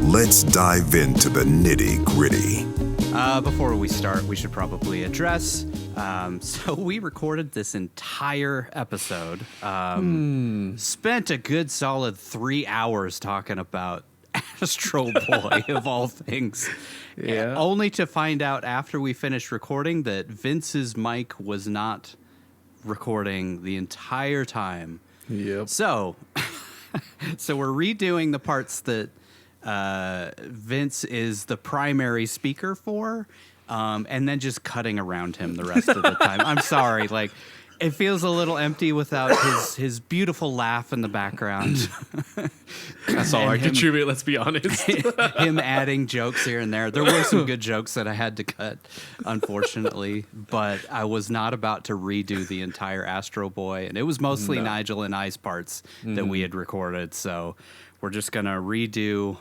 Let's dive into the nitty-gritty. Before we start, we should probably address. So we recorded this entire episode. Spent a good solid 3 hours talking about Astro Boy, of all things. Yeah. Only to find out after we finished recording that Vince's mic was not recording the entire time. Yep. So we're redoing the parts that Vince is the primary speaker for, and then just cutting around him the rest of the time. I'm sorry, like, it feels a little empty without his beautiful laugh in the background. That's all I contribute, let's be honest. Him adding jokes here and there. There were some good jokes that I had to cut, unfortunately, but I was not about to redo the entire Astro Boy, and it was mostly Nigel and I's parts that we had recorded, so we're just going to redo,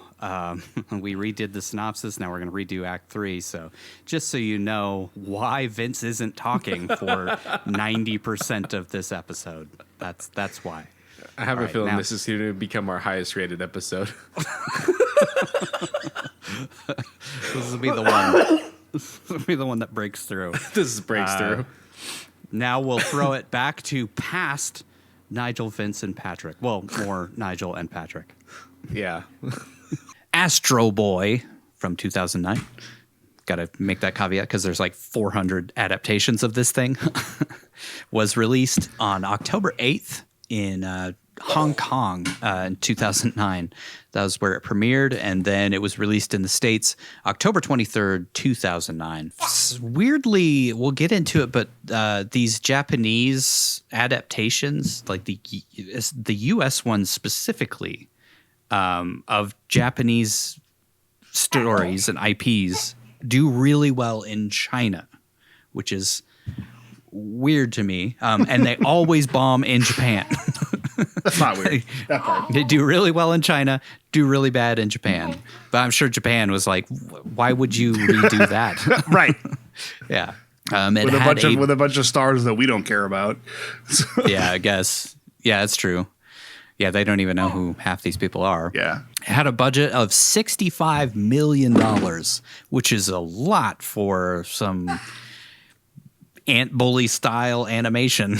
we redid the synopsis, now we're going to redo Act 3, so just so you know why Vince isn't talking for 90% of this episode. That's why. I have a feeling this is going to become our highest rated episode. This will be the one. This will be the one that breaks through. This breaks through. Now we'll throw it back to past Nigel, Vince, and Patrick. Well, more Nigel and Patrick. Yeah. Astro Boy from 2009. Got to make that caveat because there's like 400 adaptations of this thing. Was released on October 8th in Hong Kong in 2009. That was where it premiered, and then it was released in the States October 23rd, 2009. Weirdly, we'll get into it, but these Japanese adaptations, like the U.S. ones specifically, of Japanese stories and IPs, do really well in China, which is weird to me. And they always bomb in Japan. That's not weird. That part. They do really well in China, do really bad in Japan. But I'm sure Japan was like, why would you redo that? Right. Yeah. With a bunch of stars that we don't care about. Yeah, I guess. Yeah, it's true. Yeah, they don't even know who half these people are. Yeah. It had a budget of $65 million, which is a lot for some Ant Bully style animation.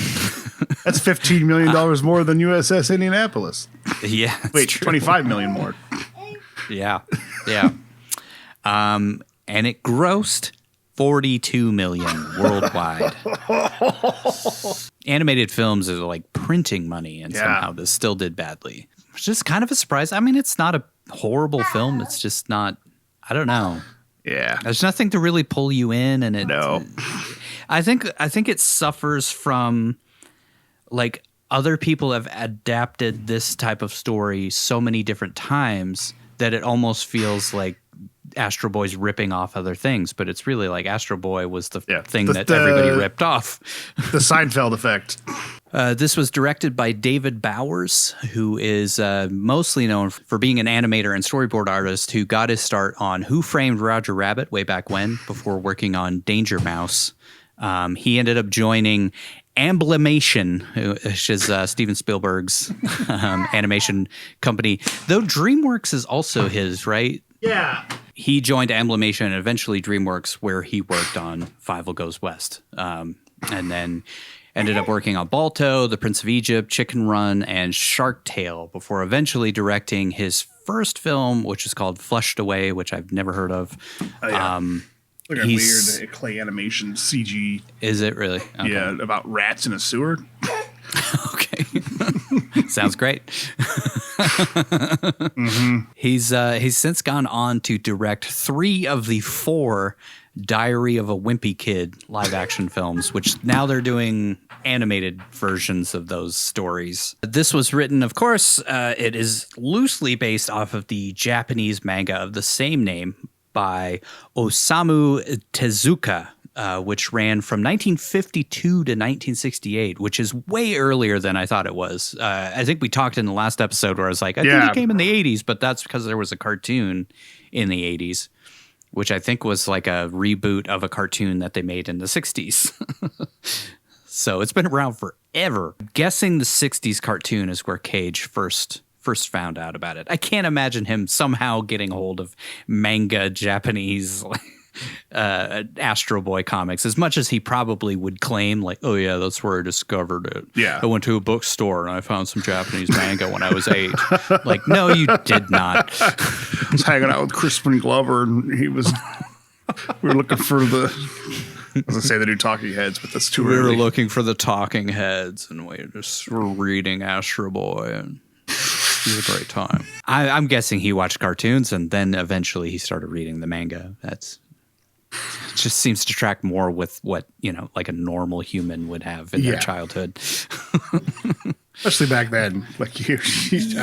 That's $15 million more than USS Indianapolis. Yeah. Wait, true. $25 million more. Yeah. Yeah. And it grossed $42 million worldwide. Animated films are like printing money, and somehow this still did badly. It's just kind of a surprise. I mean, it's not a horrible film. It's just not, I don't know. Yeah. There's nothing to really pull you in, and I think it suffers from, like, other people have adapted this type of story so many different times that it almost feels like Astro Boy's ripping off other things, but it's really like Astro Boy was the thing that everybody ripped off. The Seinfeld effect. This was directed by David Bowers, who is mostly known for being an animator and storyboard artist who got his start on Who Framed Roger Rabbit way back when, before working on Danger Mouse. He ended up joining Amblimation, which is Steven Spielberg's animation company, though DreamWorks is also his, right? Yeah. He joined Amblimation and eventually DreamWorks, where he worked on Fievel Goes West, and then ended up working on Balto, The Prince of Egypt, Chicken Run, and Shark Tale before eventually directing his first film, which is called Flushed Away, which I've never heard of. Oh, yeah. Look at weird clay animation CG. Is it really? Okay. Yeah, about rats in a sewer. Okay. Sounds great. Mm-hmm. He's since gone on to direct 3 of the 4 Diary of a Wimpy Kid live action films, which now they're doing animated versions of those stories. This was written, of course, it is loosely based off of the Japanese manga of the same name by Osamu Tezuka, which ran from 1952 to 1968, which is way earlier than I thought it was. I think we talked in the last episode where I was like, I think it came in the 80s, but that's because there was a cartoon in the 80s, which I think was like a reboot of a cartoon that they made in the 60s. So it's been around forever. I'm guessing the 60s cartoon is where Cage first first found out about it. I can't imagine him somehow getting a hold of manga Japanese Astro Boy comics, as much as he probably would claim, like, oh yeah, that's where I discovered it. Yeah. I went to a bookstore and I found some Japanese manga when I was 8. Like, no, you did not. I was hanging out with Crispin Glover, and we were looking for the. I was gonna say the new Talking Heads, but that's too early. We were looking for the Talking Heads, and we just were reading Astro Boy, and it was a great time. I'm guessing he watched cartoons, and then eventually he started reading the manga. It just seems to track more with what, like a normal human would have in their childhood. Especially back then. Like, I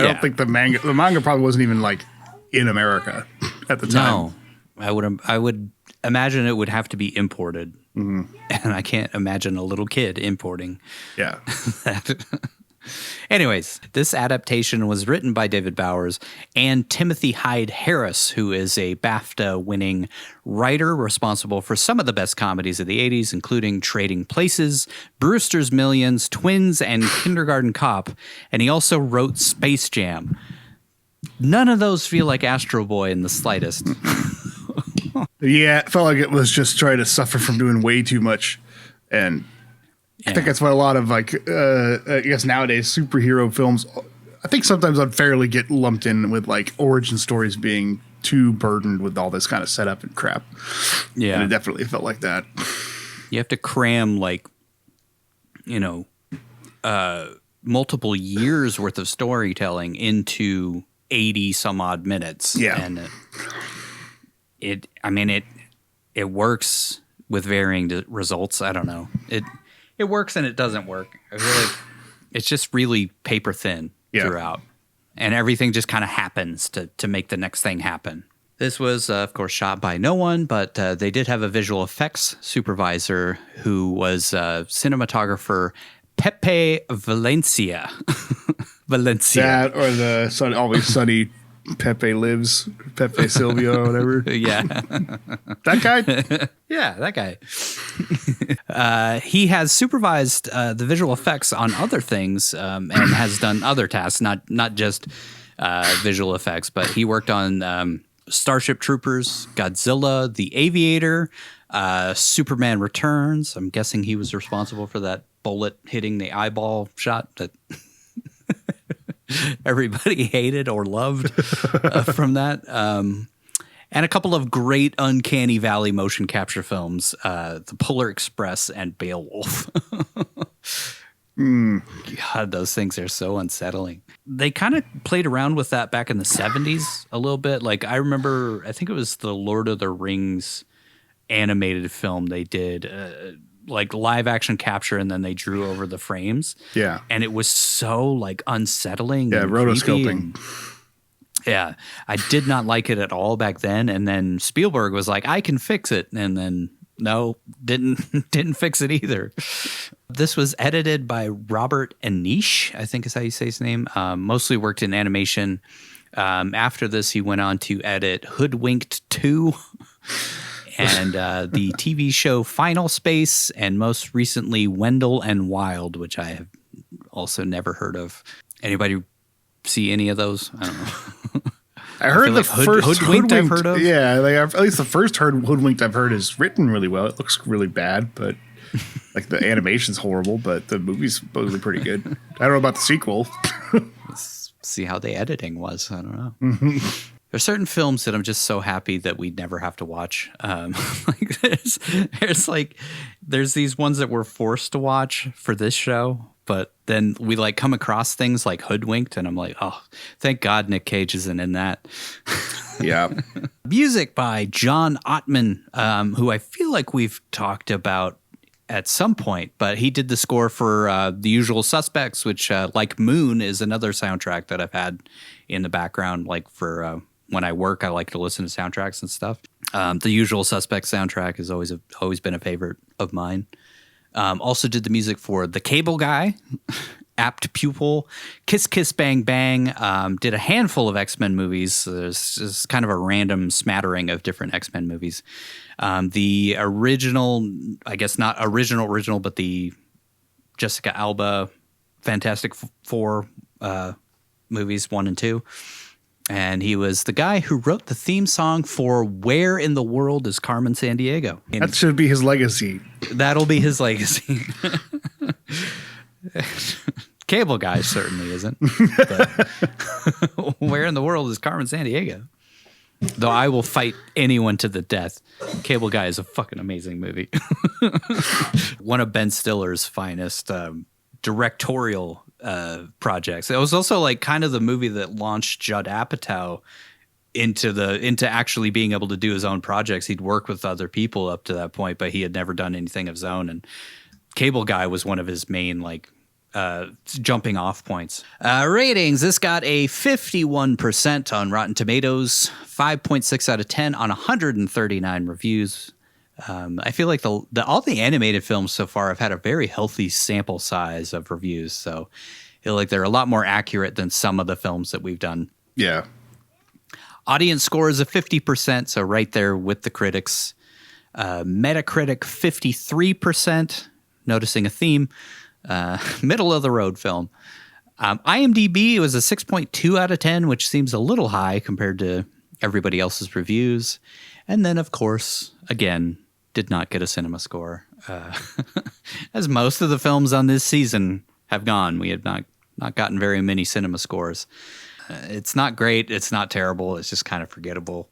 don't think the manga probably wasn't even like in America at the time. No, I would imagine it would have to be imported. Mm-hmm. And I can't imagine a little kid importing that. Anyways, this adaptation was written by David Bowers and Timothy Hyde Harris, who is a BAFTA-winning writer responsible for some of the best comedies of the 80s, including Trading Places, Brewster's Millions, Twins, and Kindergarten Cop. And he also wrote Space Jam. None of those feel like Astro Boy in the slightest. Yeah, it felt like it was just trying to suffer from doing way too much. And I think that's what a lot of, like, I guess nowadays superhero films, I think sometimes unfairly get lumped in with, like, origin stories being too burdened with all this kind of setup and crap. Yeah. And it definitely felt like that. You have to cram, like, multiple years worth of storytelling into 80 some odd minutes. Yeah. And it works with varying results. I don't know. It works and it doesn't work. I feel like it's just really paper thin throughout. And everything just kind of happens to make the next thing happen. This was, of course, shot by no one, but they did have a visual effects supervisor who was cinematographer Pepe Valencia. That or the Always Sunny Pepe Lives, Pepe Silvio or whatever. Yeah. That guy? Yeah, that guy. He has supervised the visual effects on other things and has done other tasks, not just visual effects, but he worked on Starship Troopers, Godzilla, The Aviator, Superman Returns. I'm guessing he was responsible for that bullet hitting the eyeball shot that everybody hated or loved from that. And a couple of great Uncanny Valley motion capture films, The Polar Express and Beowulf. God, those things are so unsettling. They kind of played around with that back in the 70s a little bit. Like, I remember, I think it was the Lord of the Rings animated film they did, like live action capture, and then they drew over the frames. Yeah. And it was so like unsettling. Yeah, rotoscoping. Yeah. I did not like it at all back then. And then Spielberg was like, I can fix it. And then no, didn't fix it either. This was edited by Robert Anish, I think is how you say his name. Mostly worked in animation. After this, he went on to edit Hoodwinked 2 and the TV show Final Space, and most recently Wendell and Wild, which I have also never heard of. Anybody see any of those? I don't know. I heard the like first Hoodwinked I've heard of. Yeah, at least the first Hoodwinked I've heard is written really well. It looks really bad, but like the animation's horrible, but the movie's supposedly pretty good. I don't know about the sequel. Let's see how the editing was. I don't know. Mm-hmm. There's certain films that I'm just so happy that we'd never have to watch. Like there's these ones that we're forced to watch for this show, but then we like come across things like Hoodwinked, and I'm like, oh, thank God Nick Cage isn't in that. Yeah. Music by John Ottman, who I feel like we've talked about at some point, but he did the score for The Usual Suspects, which like Moon is another soundtrack that I've had in the background, like for when I work, I like to listen to soundtracks and stuff. The Usual Suspects soundtrack has always been a favorite of mine. Also did the music for The Cable Guy, Apt Pupil, Kiss Kiss Bang Bang. Did a handful of X-Men movies. There's just kind of a random smattering of different X-Men movies. The original, I guess not original, but the Jessica Alba Fantastic Four movies 1 and 2. And he was the guy who wrote the theme song for Where in the World is Carmen Sandiego? That should be his legacy. That'll be his legacy. Cable Guy certainly isn't. But Where in the World is Carmen Sandiego? Though I will fight anyone to the death. Cable Guy is a fucking amazing movie. One of Ben Stiller's finest directorial projects. It was also like kind of the movie that launched Judd Apatow into actually being able to do his own projects. He'd worked with other people up to that point, but he had never done anything of his own. And Cable Guy was one of his main jumping off points. Ratings. This got a 51% on Rotten Tomatoes, 5.6 out of 10 on 139 reviews. I feel like all the animated films so far have had a very healthy sample size of reviews. So I feel like they're a lot more accurate than some of the films that we've done. Yeah. Audience score is a 50%, so right there with the critics. Metacritic 53%, noticing a theme. Middle of the road film. IMDb was a 6.2 out of 10, which seems a little high compared to everybody else's reviews. And then, of course, again, did not get a cinema score. As most of the films on this season have gone, we have not gotten very many cinema scores. It's not great. It's not terrible. It's just kind of forgettable.